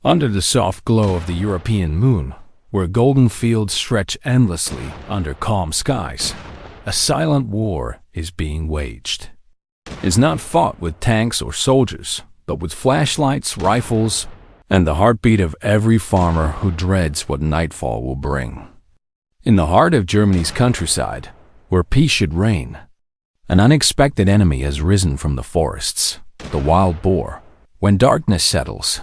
Under the soft glow of the European moon, where golden fields stretch endlessly under calm skies, a silent war is being waged. It's not fought with tanks or soldiers, but with flashlights, rifles, and the heartbeat of every farmer who dreads what nightfall will bring. In the heart of Germany's countryside, where peace should reign, an unexpected enemy has risen from the forests, the wild boar. When darkness settles,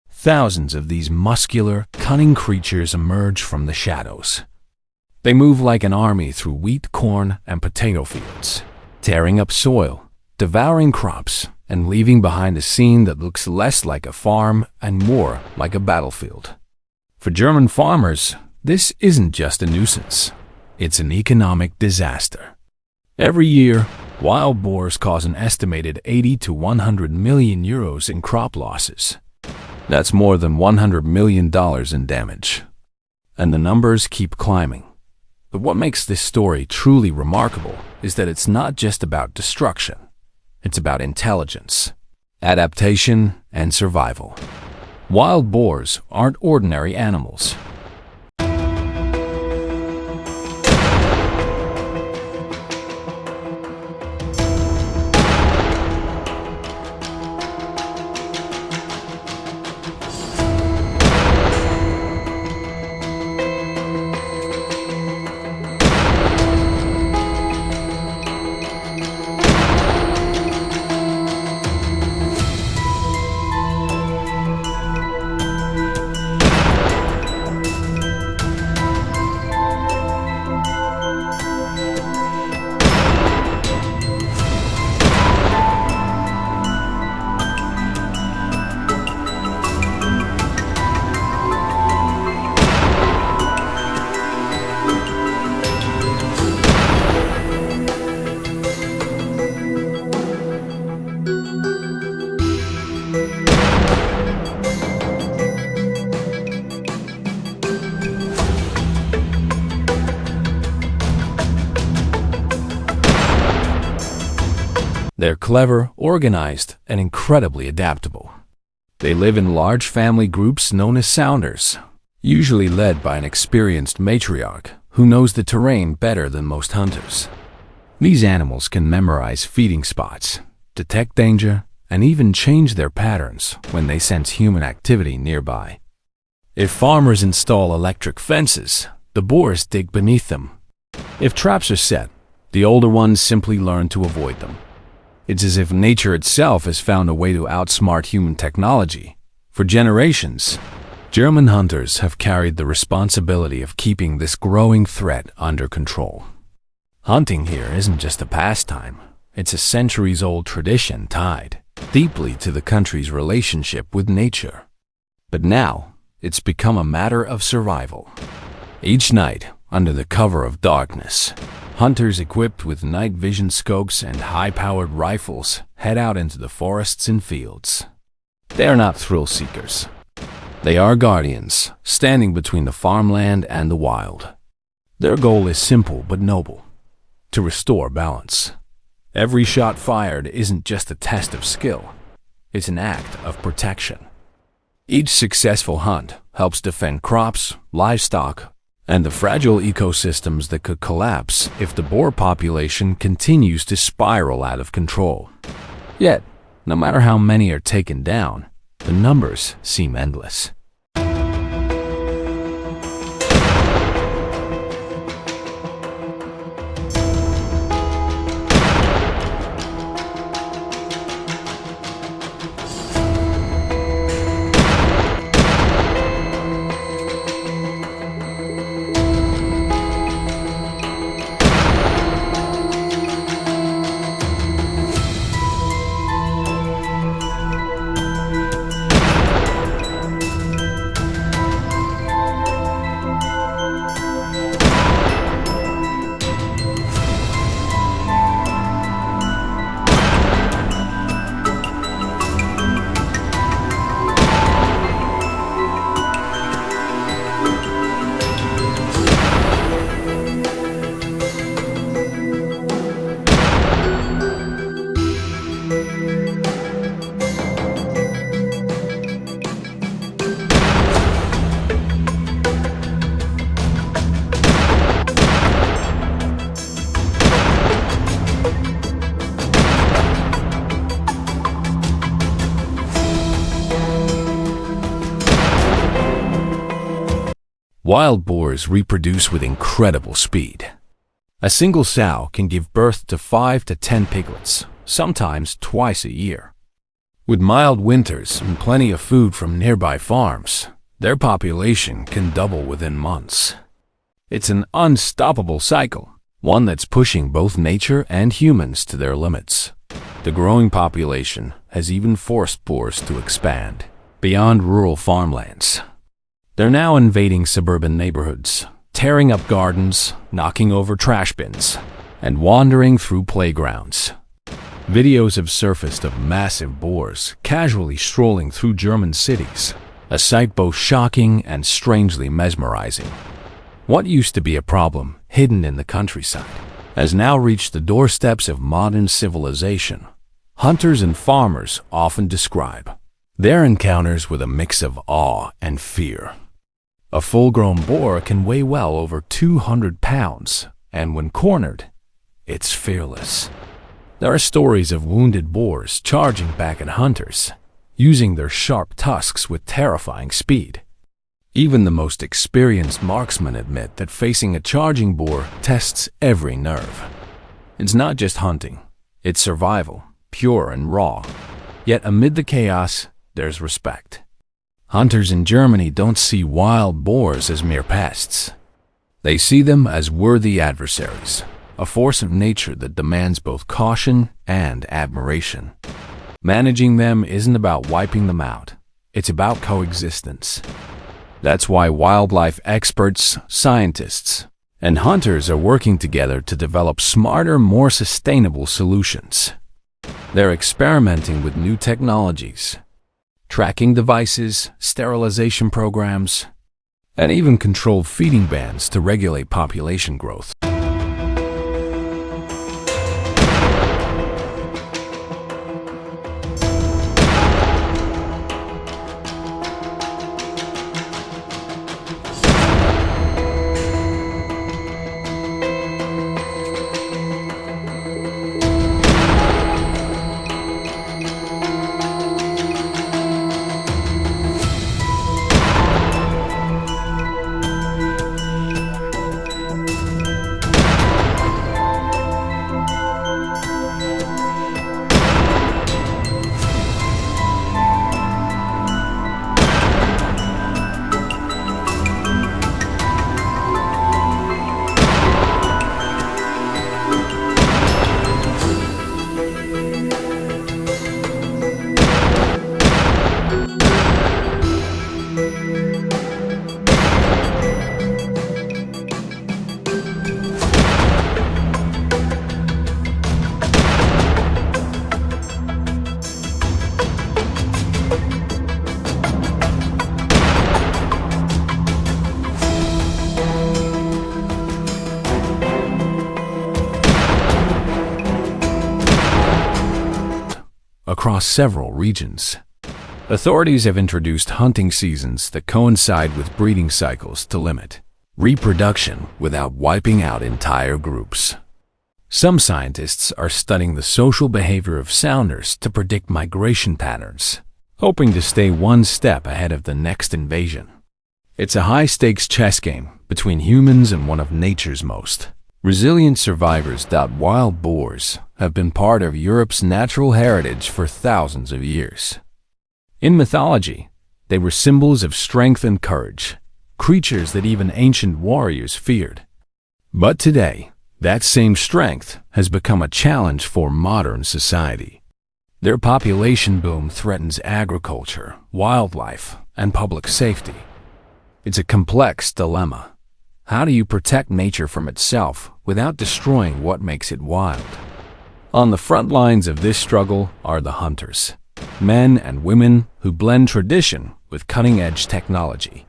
thousands of these muscular, cunning creatures emerge from the shadows. They move like an army through wheat, corn, and potato fields, tearing up soil, devouring crops, and leaving behind a scene that looks less like a farm and more like a battlefield. For German farmers, this isn't just a nuisance. It's an economic disaster. Every year, wild boars cause an estimated 80 to 100 million euros in crop losses. That's more than $100 million in damage. And the numbers keep climbing. But what makes this story truly remarkable is that it's not just about destruction. It's about intelligence, adaptation, and survival. Wild boars aren't ordinary animals. They're clever, organized, and incredibly adaptable. They live in large family groups known as sounders, usually led by an experienced matriarch who knows the terrain better than most hunters. These animals can memorize feeding spots, detect danger, and even change their patterns when they sense human activity nearby. If farmers install electric fences, the boars dig beneath them. If traps are set, the older ones simply learn to avoid them. It's as if nature itself has found a way to outsmart human technology. For generations, German hunters have carried the responsibility of keeping this growing threat under control. Hunting here isn't just a pastime. It's a centuries-old tradition tied deeply to the country's relationship with nature. But now, it's become a matter of survival. Each night, under the cover of darkness, hunters equipped with night vision scopes and high-powered rifles head out into the forests and fields. They are not thrill seekers. They are guardians, standing between the farmland and the wild. Their goal is simple but noble: to restore balance. Every shot fired isn't just a test of skill. It's an act of protection. Each successful hunt helps defend crops, livestock, and the fragile ecosystems that could collapse if the boar population continues to spiral out of control. Yet, no matter how many are taken down, the numbers seem endless. Wild boars reproduce with incredible speed. A single sow can give birth to 5 to 10 piglets, sometimes twice a year. With mild winters and plenty of food from nearby farms, their population can double within months. It's an unstoppable cycle, one that's pushing both nature and humans to their limits. The growing population has even forced boars to expand beyond rural farmlands. They're now invading suburban neighborhoods, tearing up gardens, knocking over trash bins, and wandering through playgrounds. Videos have surfaced of massive boars casually strolling through German cities, a sight both shocking and strangely mesmerizing. What used to be a problem hidden in the countryside has now reached the doorsteps of modern civilization. Hunters and farmers often describe their encounters with a mix of awe and fear. A full-grown boar can weigh well over 200 pounds, and when cornered, it's fearless. There are stories of wounded boars charging back at hunters, using their sharp tusks with terrifying speed. Even the most experienced marksmen admit that facing a charging boar tests every nerve. It's not just hunting, it's survival, pure and raw. Yet amid the chaos, there's respect. Hunters in Germany don't see wild boars as mere pests. They see them as worthy adversaries, a force of nature that demands both caution and admiration. Managing them isn't about wiping them out, it's about coexistence. That's why wildlife experts, scientists, and hunters are working together to develop smarter, more sustainable solutions. They're experimenting with new technologies, tracking devices, sterilization programs, and even controlled feeding bans to regulate population growth. Across several regions, authorities have introduced hunting seasons that coincide with breeding cycles to limit reproduction without wiping out entire groups. Some scientists are studying the social behavior of sounders to predict migration patterns, hoping to stay one step ahead of the next invasion. It's a high-stakes chess game between humans and one of nature's most resilient survivors. Wild boars have been part of Europe's natural heritage for thousands of years. In mythology, they were symbols of strength and courage, creatures that even ancient warriors feared. But today, that same strength has become a challenge for modern society. Their population boom threatens agriculture, wildlife, and public safety. It's a complex dilemma. How do you protect nature from itself without destroying what makes it wild? On the front lines of this struggle are the hunters, men and women who blend tradition with cutting-edge technology.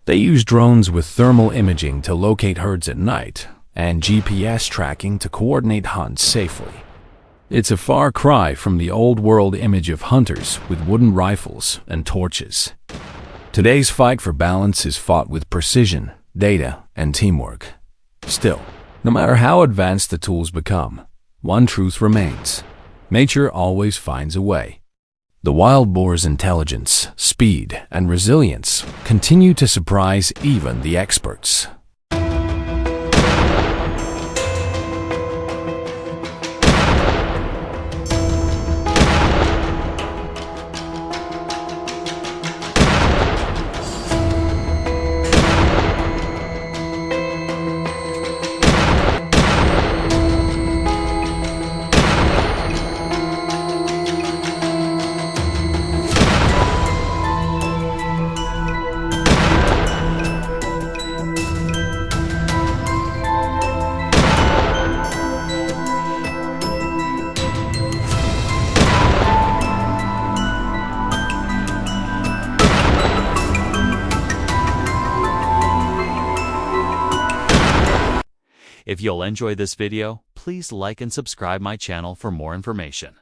They use drones with thermal imaging to locate herds at night and GPS tracking to coordinate hunts safely. It's a far cry from the old-world image of hunters with wooden rifles and torches. Today's fight for balance is fought with precision, data, and teamwork. Still, no matter how advanced the tools become, one truth remains: nature always finds a way. The wild boar's intelligence, speed, and resilience continue to surprise even the experts. If you'll enjoy this video, please like and subscribe my channel for more information.